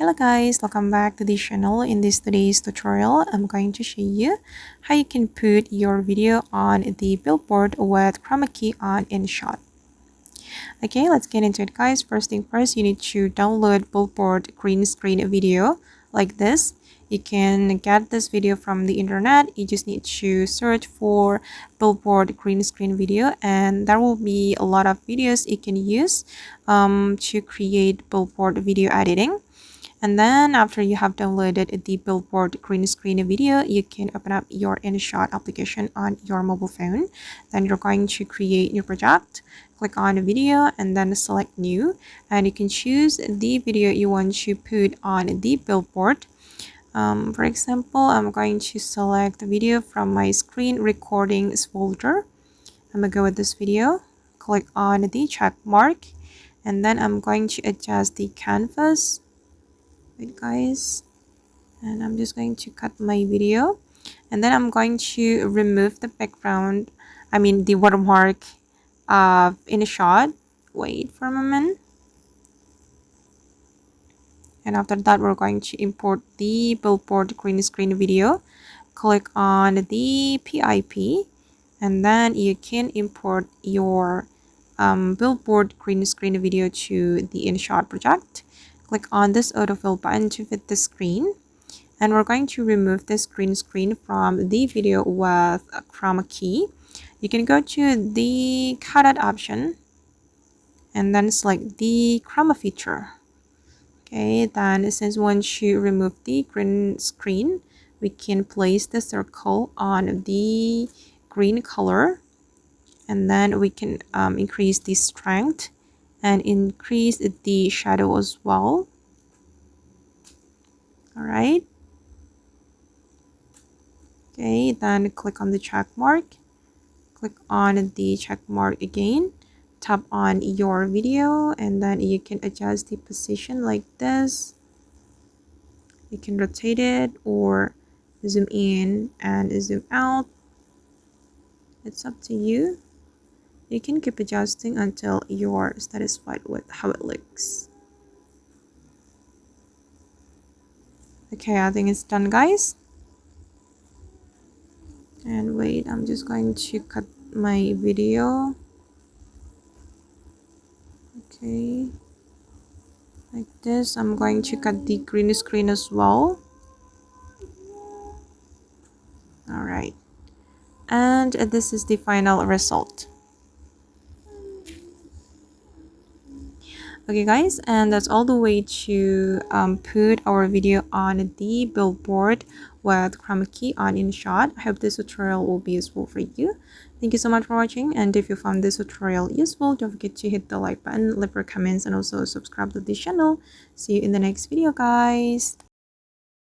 Hello guys, welcome back to this channel. In today's tutorial, I'm going to show you how you can put your video on the billboard with Chroma Key on InShot. Okay, let's get into it guys. First thing first, you need to download Billboard green screen video like this. You can get this video from the internet. You just need to search for Billboard green screen video, and there will be a lot of videos you can use to create Billboard video editing. And then after you have downloaded the Billboard green screen video, you can open up your InShot application on your mobile phone. Then you're going to create new project, click on the video and then select new, and you can choose the video you want to put on the billboard. For example, I'm going to select the video from my screen recordings folder. I'm gonna go with this video, click on the check mark, and then I'm going to adjust the canvas. Wait guys, and I'm just going to cut my video, and then I'm going to remove the background, the watermark of InShot. Wait for a moment, and after that we're going to import the billboard green screen video. Click on the PIP, and then you can import your billboard green screen video to the InShot project. Click on this autofill button to fit the screen, and we're going to remove this green screen from the video with a Chroma Key. You can go to the cutout option and then select the Chroma feature. Okay, then since once you remove the green screen, we can place the circle on the green color, and then we can increase the strength and increase the shadow as well. All right. Okay, then click on the check mark. Click on the check mark again. Tap on your video, and then you can adjust the position like this. You can rotate it or zoom in and zoom out. It's up to you. You can keep adjusting until you're satisfied with how it looks. Okay, I think it's done guys. And wait, I'm just going to cut my video. Okay, like this. I'm going to cut the green screen as well. All right, and this is the final result. Okay guys, and that's all the way to put our video on the billboard with Chroma Key on InShot. I hope this tutorial will be useful for you. Thank you so much for watching, and if you found this tutorial useful, don't forget to hit the like button, leave your comments, and also subscribe to this channel. See you in the next video guys.